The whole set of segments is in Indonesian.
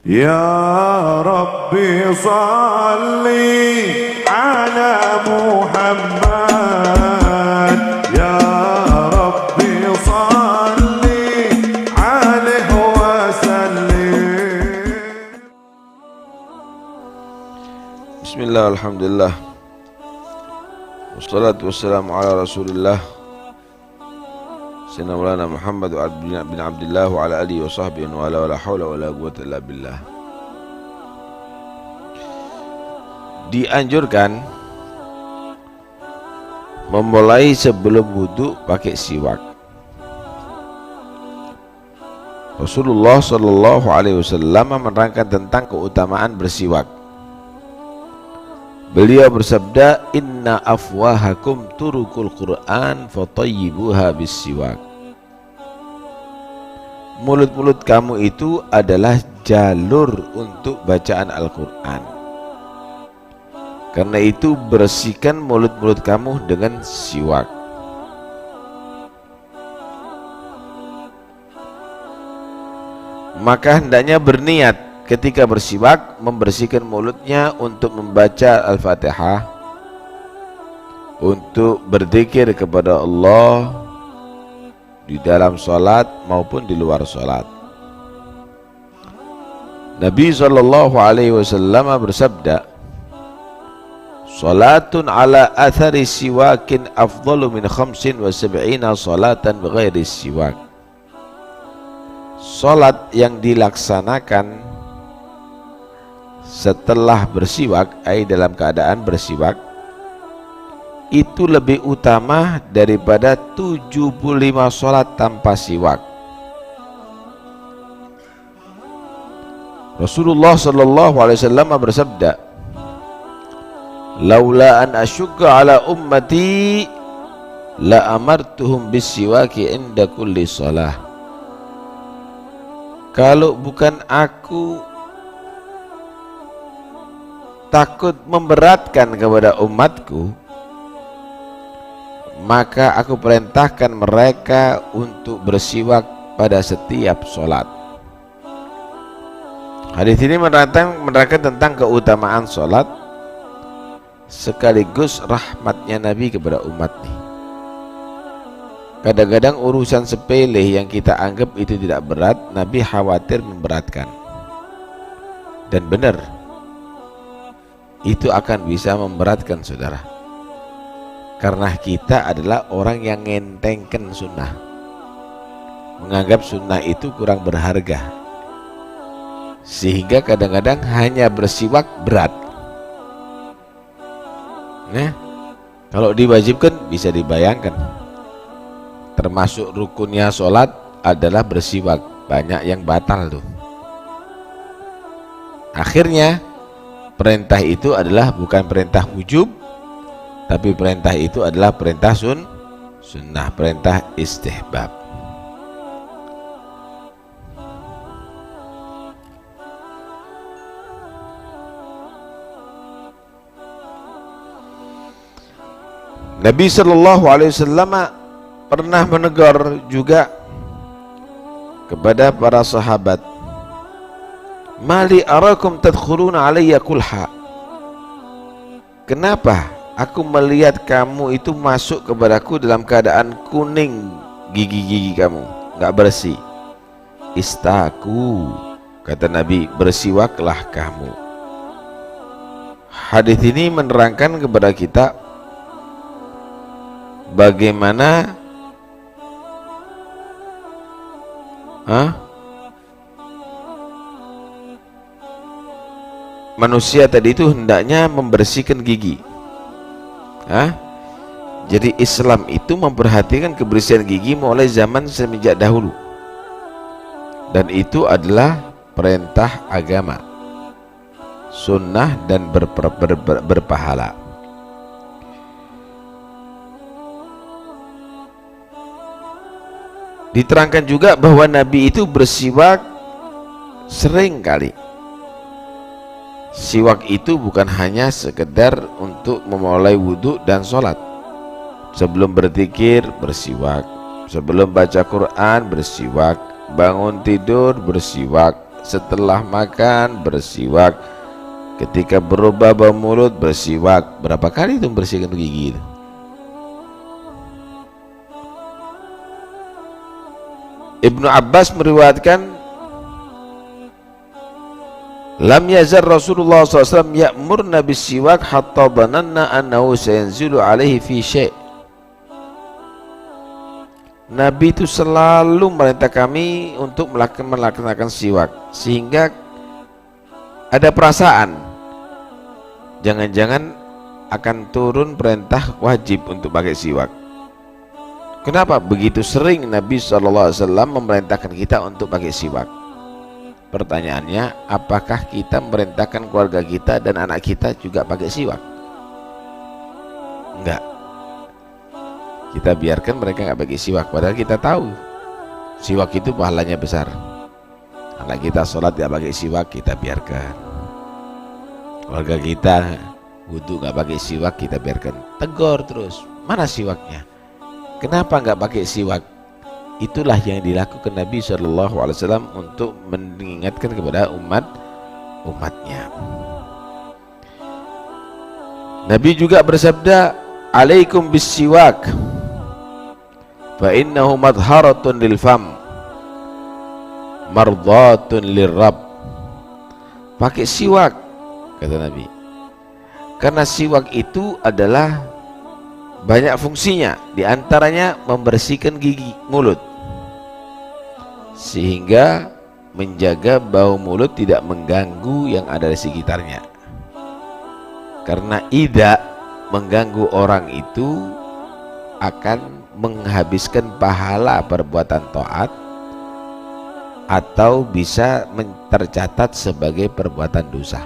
Ya Rabbi salli ala Muhammad, Ya Rabbi salli alaihi wa sallim. Bismillah, alhamdulillah, wassalatu wassalamu ala rasulillah Sayyidina Maulana Muhammad bin Abdillah wa ala alihi wa sahbihi wa ala la hawla wa la quwwata illa billah. Dianjurkan memulai sebelum wudu pakai siwak. Rasulullah sallallahu alaihi wasallam menerangkan tentang keutamaan bersiwak. Beliau bersabda, inna afwahakum turukul Qur'an fatayyibuha bis-siwak. Mulut-mulut kamu itu adalah jalur untuk bacaan Al-Quran. Karena itu bersihkan mulut-mulut kamu dengan siwak. Maka hendaknya berniat ketika bersiwak membersihkan mulutnya untuk membaca Al-Fatihah, untuk berzikir kepada Allah di dalam salat maupun di luar salat. Nabi sallallahu alaihi wasallam bersabda, salatun ala athari siwakin afdalu min 75 salatan bighairi siwak. Salat yang dilaksanakan setelah bersiwak, dalam keadaan bersiwak, itu lebih utama daripada 75 salat tanpa siwak. Rasulullah sallallahu alaihi wasallam bersabda, laula an asyukka ala ummati la amartuhum bisiwaki inda kulli shalah. Kalau bukan aku takut memberatkan kepada umatku, maka aku perintahkan mereka untuk bersiwak pada setiap sholat. Hadis ini menerangkan tentang keutamaan sholat sekaligus rahmatnya Nabi kepada umat nih. Kadang-kadang urusan sepele yang kita anggap itu tidak berat, Nabi khawatir memberatkan. Dan benar, itu akan bisa memberatkan saudara, karena kita adalah orang yang ngentengkan sunnah, menganggap sunnah itu kurang berharga, sehingga kadang-kadang hanya bersiwak berat. Nah, kalau diwajibkan bisa dibayangkan, termasuk rukunnya sholat adalah bersiwak, banyak yang batal tuh. Akhirnya perintah itu adalah bukan perintah wujub, tapi perintah itu adalah perintah sunnah, perintah istihbab. Nabi sallallahu alaihi wasallam pernah menegur juga kepada para sahabat, mali arakum tadkhuluna alayya kulha. Kenapa aku melihat kamu itu masuk kepadaku dalam keadaan kuning gigi-gigi kamu, nggak bersih? Istaku, kata Nabi, bersiwaklah kamu. Hadis ini menerangkan kepada kita bagaimana manusia tadi itu hendaknya membersihkan gigi. Jadi Islam itu memperhatikan kebersihan gigi mulai zaman semenjak dahulu, dan itu adalah perintah agama, sunnah dan berpahala. Diterangkan juga bahwa Nabi itu bersiwak sering kali. Siwak itu bukan hanya sekedar untuk memulai wudhu dan sholat. Sebelum berzikir bersiwak, sebelum baca Quran bersiwak, bangun tidur bersiwak, setelah makan bersiwak, ketika berubah bau mulut bersiwak. Berapa kali itu membersihkan gigi itu? Ibnu Abbas meriwayatkan, lam yazar Rasulullah SAW ya'murna bisiwak hatta dhananna annahu sayanzilu alaihi fi syai'. Nabi itu selalu merintah kami untuk melaksanakan siwak, sehingga ada perasaan jangan-jangan akan turun perintah wajib untuk pakai siwak. Kenapa begitu sering Nabi SAW memerintahkan kita untuk pakai siwak? Pertanyaannya, apakah kita memerintahkan keluarga kita dan anak kita juga pakai siwak? Enggak. Kita biarkan mereka nggak pakai siwak, padahal kita tahu siwak itu pahalanya besar. Anak kita sholat nggak pakai siwak, kita biarkan. Keluarga kita wudu nggak pakai siwak, kita biarkan. Tegur terus, mana siwaknya? Kenapa nggak pakai siwak? Itulah yang dilakukan Nabi SAW untuk mengingatkan kepada umatnya. Nabi juga bersabda, alaikum bisiwak fa innahu madharatun lil fam mardhatun lirrab. Pakai siwak, kata Nabi, karena siwak itu adalah banyak fungsinya, diantaranya membersihkan gigi mulut sehingga menjaga bau mulut tidak mengganggu yang ada di sekitarnya. Karena tidak mengganggu orang itu akan menghabiskan pahala perbuatan taat atau bisa tercatat sebagai perbuatan dosa.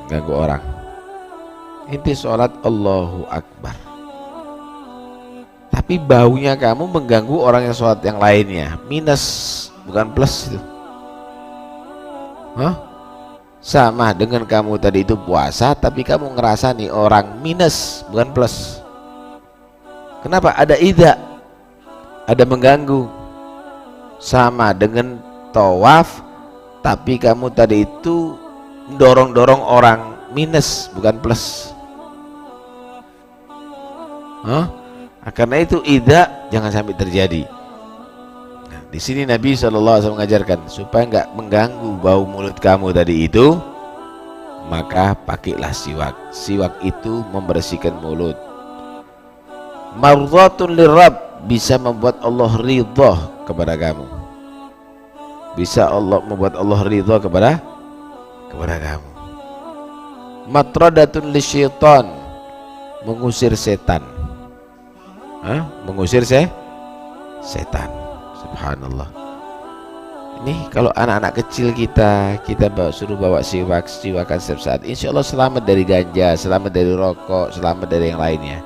Mengganggu orang. Inti sholat Allahu Akbar, tapi baunya kamu mengganggu orang yang sholat yang lainnya, minus bukan plus itu. Sama dengan kamu tadi itu puasa, tapi kamu ngerasa nih orang minus bukan plus. Kenapa? Ada ida, ada mengganggu. Sama dengan tawaf, tapi kamu tadi itu dorong-dorong orang, minus bukan plus. Karena itu ida jangan sampai terjadi. Nah, di sini Nabi SAW mengajarkan supaya nggak mengganggu bau mulut kamu tadi itu, maka pakailah siwak. Siwak itu membersihkan mulut. Mardhatun lirrab, bisa membuat Allah ridha kepada kamu. Bisa membuat Allah ridha kepada kamu. Matradatun lisyaitan, mengusir setan. Mengusir setan. Subhanallah. Ini kalau anak-anak kecil kita suruh bawa siwakan setiap saat, insya Allah selamat dari ganja, selamat dari rokok, selamat dari yang lainnya.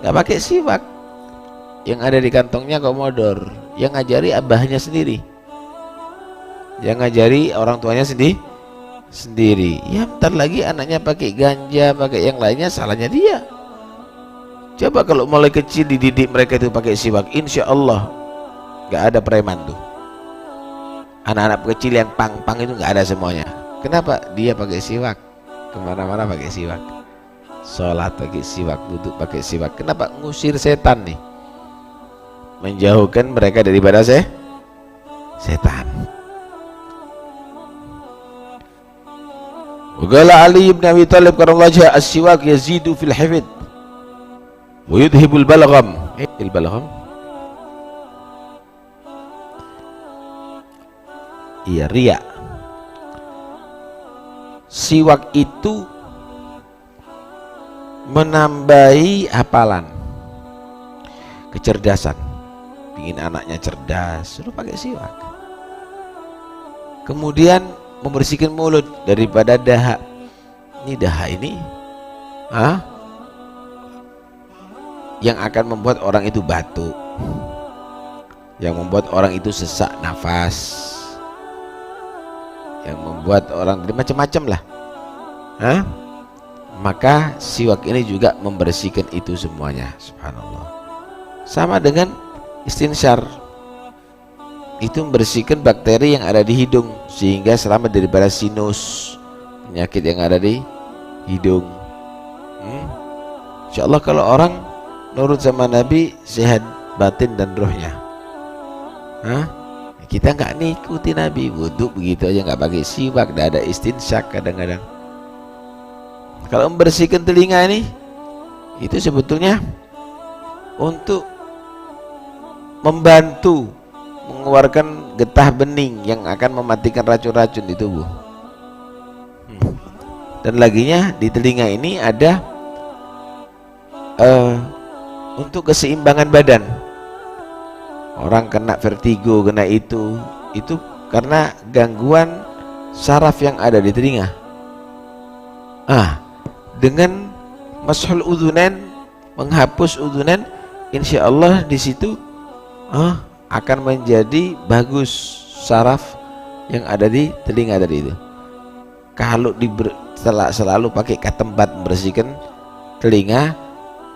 Nggak pakai siwak, yang ada di kantongnya komodor, yang ngajari abahnya sendiri, yang ngajari orang tuanya sendiri. Ya bentar lagi anaknya pakai ganja, pakai yang lainnya, salahnya dia. Coba kalau mulai kecil dididik mereka itu pakai siwak, insya Allah nggak ada preman tuh. Anak-anak kecil yang pang-pang itu nggak ada semuanya. Kenapa? Dia pakai siwak, kemana-mana pakai siwak, sholat pakai siwak, duduk pakai siwak. Kenapa? Ngusir setan nih, menjauhkan mereka daripada setan. Waqala Ali ibn Abi Thalib karena as-siwak yazidu fil hifd wa yudhibul balgham. Balgham, iya, riya. Siwak itu menambahi hafalan, kecerdasan. Ingin anaknya cerdas, suruh pakai siwak. Kemudian membersihkan mulut daripada dahak. Ini dahak ini yang akan membuat orang itu batuk, yang membuat orang itu sesak nafas, yang membuat orang macam-macam lah. Maka siwak ini juga membersihkan itu semuanya. Subhanallah. Sama dengan istinsyar. itu membersihkan bakteri yang ada di hidung sehingga selamat daripada sinus, penyakit yang ada di hidung. Insya Allah kalau orang nurut sama Nabi, sehat batin dan rohnya. Kita nggak ngikuti Nabi, wudhu begitu aja nggak pakai siwak, nggak ada istinsyak kadang-kadang. Kalau membersihkan telinga ini, itu sebetulnya untuk membantu mengeluarkan getah bening yang akan mematikan racun-racun di tubuh. Dan laginya di telinga ini ada untuk keseimbangan badan. Orang kena vertigo, kena itu karena gangguan saraf yang ada di telinga. Dengan mashul udhunain, menghapus udhunain, insya Allah di situ akan menjadi bagus saraf yang ada di telinga tadi itu. Kalau selalu pakai katembat membersihkan telinga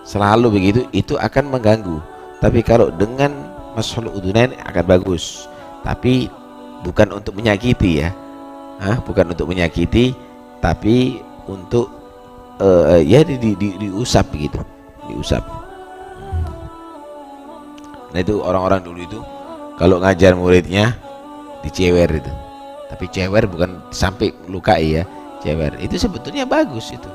selalu begitu, itu akan mengganggu. Tapi kalau dengan mashul udhunain akan bagus, tapi bukan untuk menyakiti ya, bukan untuk menyakiti, tapi untuk ya diusap begitu, diusap. Nah itu orang-orang dulu itu kalau ngajar muridnya dicewer itu, tapi cewer bukan sampai lukai ya, cewer itu sebetulnya bagus itu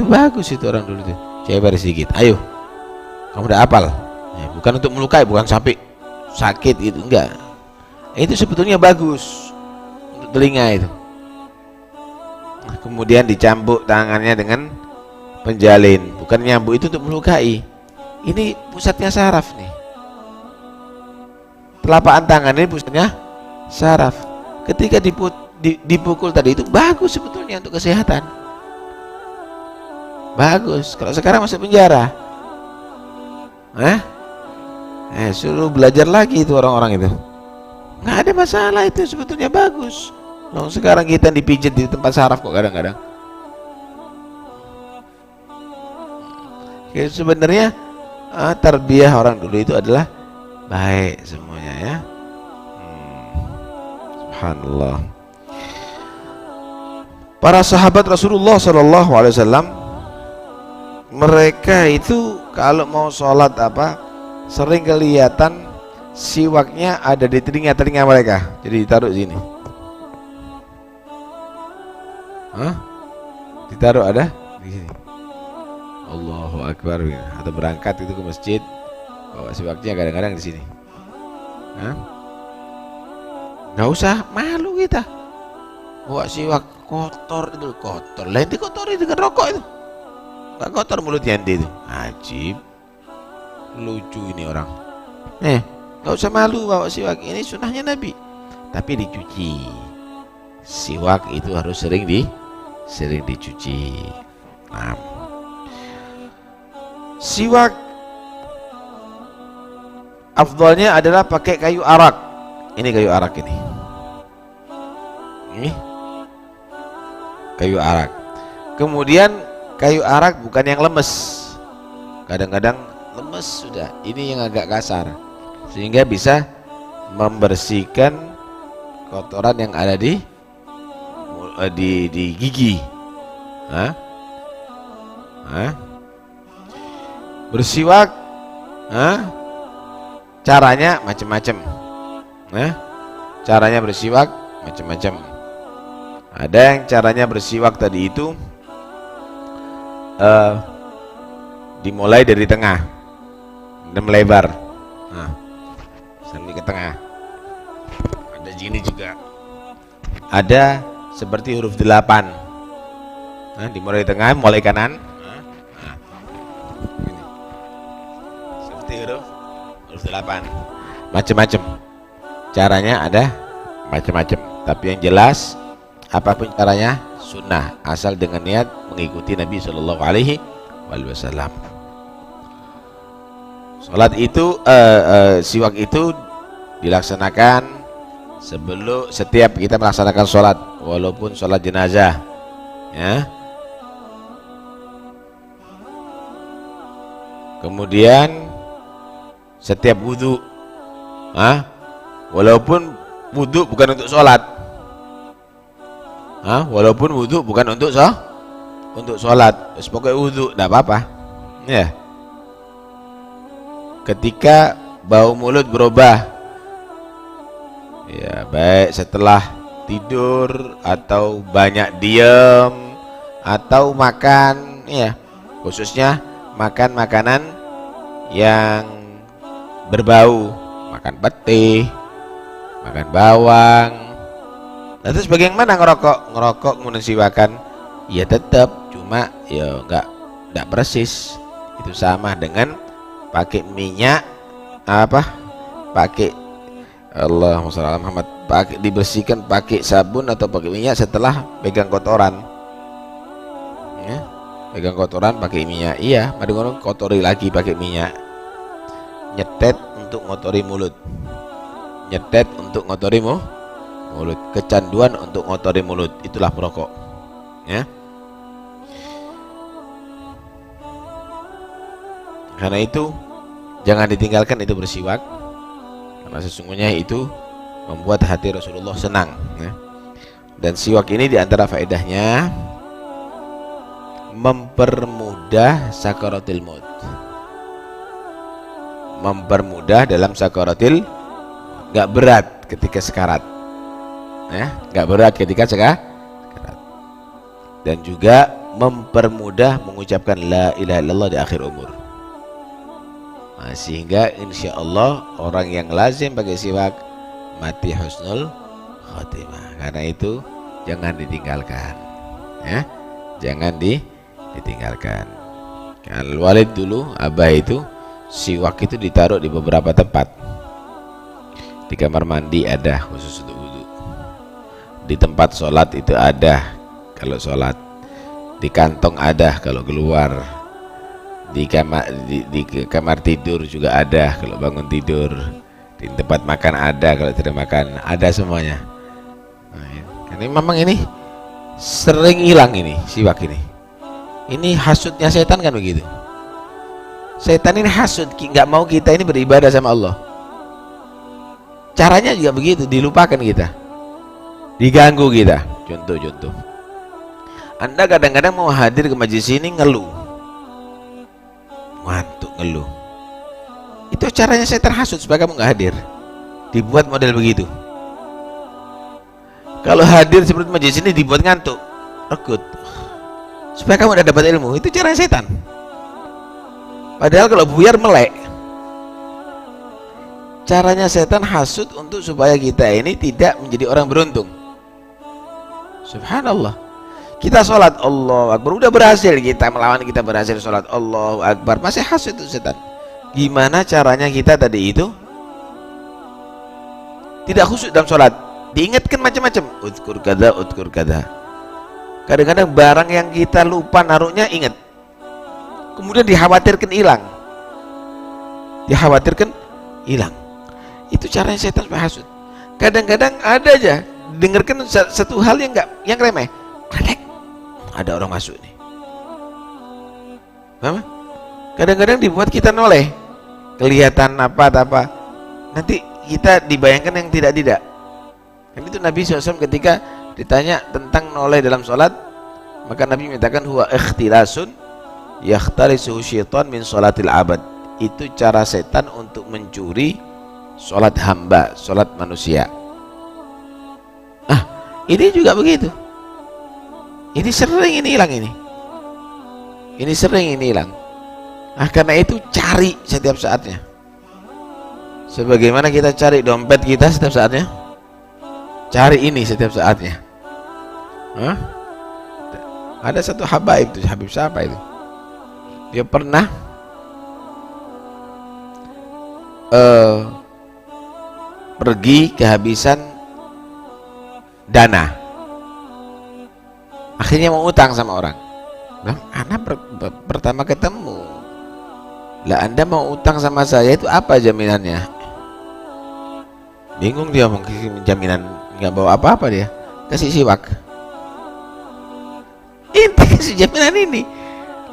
bagus itu orang dulu itu, cewer sedikit, ayo kamu udah hafal ya, bukan untuk melukai, bukan sampai sakit gitu, enggak, itu sebetulnya bagus untuk telinga itu. Kemudian dicambuk tangannya dengan penjalin, bukan nyambuk itu untuk melukai, ini pusatnya saraf nih, telapak tangan ini pusatnya saraf. Ketika dipukul tadi itu bagus sebetulnya untuk kesehatan, bagus. Kalau sekarang masuk penjara, suruh belajar lagi itu orang-orang itu, nggak ada masalah, itu sebetulnya bagus. Nah, sekarang kita dipijit di tempat saraf kok kadang-kadang. Ya, sebenarnya tarbiyah orang dulu itu adalah baik semuanya ya. Subhanallah. Para sahabat Rasulullah SAW, mereka itu kalau mau sholat sering kelihatan siwaknya ada di telinga mereka, jadi ditaruh sini. Ditaruh ada di sini. Allahu Akbar. Atau berangkat itu ke masjid, bawa siwaknya kadang-kadang di sini. Nggak usah malu kita bawa siwak kotor, itu kotor. Lain dikotori dengan rokok itu, nggak kotor mulutnya itu. Ajib, lucu ini orang. Nggak usah malu bawa siwak, ini sunnahnya Nabi. Tapi dicuci. Siwak itu harus sering dicuci. Siwak afdalnya adalah pakai kayu arak. Ini kayu arak ini kayu arak. Kemudian kayu arak bukan yang lemes, kadang-kadang lemes sudah, ini yang agak kasar sehingga bisa membersihkan kotoran yang ada di gigi. Bersiwak caranya macam-macam. Caranya bersiwak macam-macam. Ada yang caranya bersiwak tadi itu dimulai dari tengah dan melebar, sampai ke tengah. Ada gini juga, ada seperti huruf 8. Dimulai dari tengah, mulai kanan, seperti huruf 8. Macam-macam caranya, ada macam-macam. Tapi yang jelas apapun caranya sunnah, asal dengan niat mengikuti Nabi Shallallahu Alaihi Wasallam. Salat itu siwak itu dilaksanakan setiap kita melaksanakan sholat, walaupun sholat jenazah ya. Kemudian setiap wudhu Walaupun wudhu bukan untuk sholat, walaupun wudhu bukan untuk sholat, pokoknya wudhu, tidak apa-apa. Ya. Ketika bau mulut berubah, ya baik setelah tidur atau banyak diam atau makan, ya khususnya makan makanan yang berbau, makan peti, makan bawang. Nah, terus bagaimana ngerokok kemudian siwakan? Ya tetap, cuma ya enggak persis. Itu sama dengan pakai minyak pakai Allahumma shalli ala Muhammad, pakai dibersihkan pakai sabun atau pakai minyak setelah pegang kotoran. Ya, pegang kotoran pakai minyak. Iya, mari ngono kotori lagi pakai minyak. Nyetet untuk ngotori mulut. Nyetet untuk ngotori mulut. Kecanduan untuk ngotori mulut, itulah merokok. Ya. Karena itu jangan ditinggalkan itu bersiwak, karena sesungguhnya itu membuat hati Rasulullah senang, ya. Dan siwak ini diantara faedahnya mempermudah sakaratil maut, mempermudah dalam sakaratil, nggak berat ketika sekarat, ya, nggak berat ketika sekarat, dan juga mempermudah mengucapkan la ilaha illallah di akhir umur. Nah, sehingga insya Allah orang yang lazim pakai siwak mati husnul khotimah. Karena itu jangan ditinggalkan, ya, jangan ditinggalkan. Kalau Walid dulu, abah itu siwak itu ditaruh di beberapa tempat. Di kamar mandi ada khusus untuk wudhu, di tempat sholat itu ada kalau sholat, di kantong ada kalau keluar, di kamar tidur juga ada kalau bangun tidur, di tempat makan ada kalau tidak makan, ada semuanya. Nah, ini memang ini sering hilang ini siwak ini. Ini hasudnya setan kan begitu. Setan ini hasud, nggak mau kita ini beribadah sama Allah. Caranya juga begitu, dilupakan kita, diganggu kita. Contoh, Anda kadang-kadang mau hadir ke majelis ini ngeluh, ngantuk ngeluh. Itu caranya setan hasud supaya kamu nggak hadir, dibuat model begitu. Kalau hadir seperti majelis ini dibuat ngantuk, rekut, supaya kamu udah dapat ilmu. Itu caranya setan. Padahal kalau buyar melek. Caranya setan hasud untuk supaya kita ini tidak menjadi orang beruntung. Subhanallah. Kita sholat Allahu Akbar, udah berhasil kita melawan, kita berhasil sholat Allahu Akbar, masih hasud itu setan. Gimana caranya kita tadi itu tidak khusyuk dalam sholat, diingatkan macam-macam, udkur kada. Kadang-kadang barang yang kita lupa naruhnya ingat, kemudian dikhawatirkan hilang. Itu caranya setan supaya hasud. Kadang-kadang ada aja dengarkan satu hal yang remeh, ada orang masuk nih. Paham? Kadang-kadang dibuat kita noleh, kelihatan apa, nanti kita dibayangkan yang tidak. Dan itu Nabi SAW ketika ditanya tentang noleh dalam sholat, maka Nabi menyatakan huwa ikhtilasun yakhtalisuhu syaitan min sholatil abad. Itu cara setan untuk mencuri sholat hamba, sholat manusia. Ini juga begitu. Ini sering ini hilang. Karena itu cari setiap saatnya. Sebagaimana kita cari dompet kita setiap saatnya, cari ini setiap saatnya. Ada satu Habib siapa itu? Dia pernah pergi kehabisan dana, akhirnya mau utang sama orang. Bang, anak pertama ketemu lah, Anda mau utang sama saya, itu apa jaminannya? Bingung dia, mungkin jaminan nggak bawa apa-apa, dia kasih siwak. Inti kasih jaminan ini,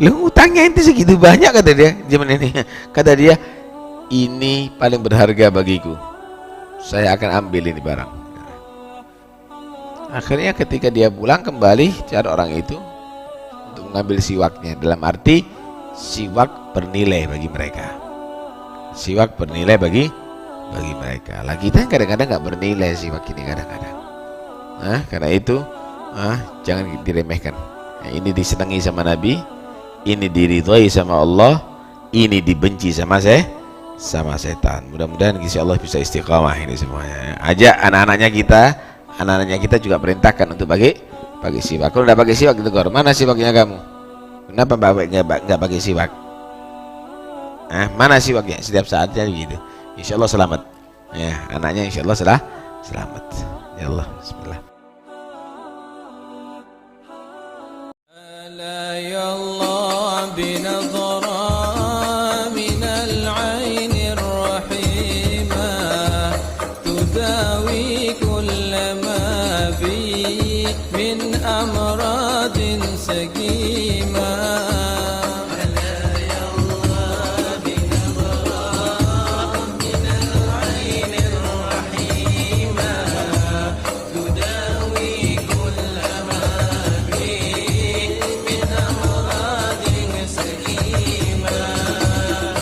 lu utangnya inti segitu banyak, kata dia. Jaminan ini, kata dia, ini paling berharga bagiku. saya akan ambil ini barang. Akhirnya ketika dia pulang kembali cari orang itu untuk mengambil siwaknya, dalam arti siwak bernilai bagi mereka. Siwak bernilai bagi mereka. Lah kita kadang-kadang nggak bernilai siwak ini kadang-kadang. Karena itu jangan diremehkan. Ini disenangi sama Nabi, ini diridhoi sama Allah, ini dibenci sama setan. Mudah-mudahan insyaallah bisa istiqamah ini semuanya. Ajak anak-anaknya kita juga perintahkan untuk pakai siwak. Kalau udah pakai siwak gitu, Gor, mana siwaknya kamu? Kenapa nggak pakai siwak? Mana siwaknya? Setiap saatnya begitu. Insyaallah selamat. Ya, anaknya insyaallah selamat. Ya Allah, bismillah. يا الله بنظرة من العين الرحيمة تداوي كل ما بي من أمراض سقيمة.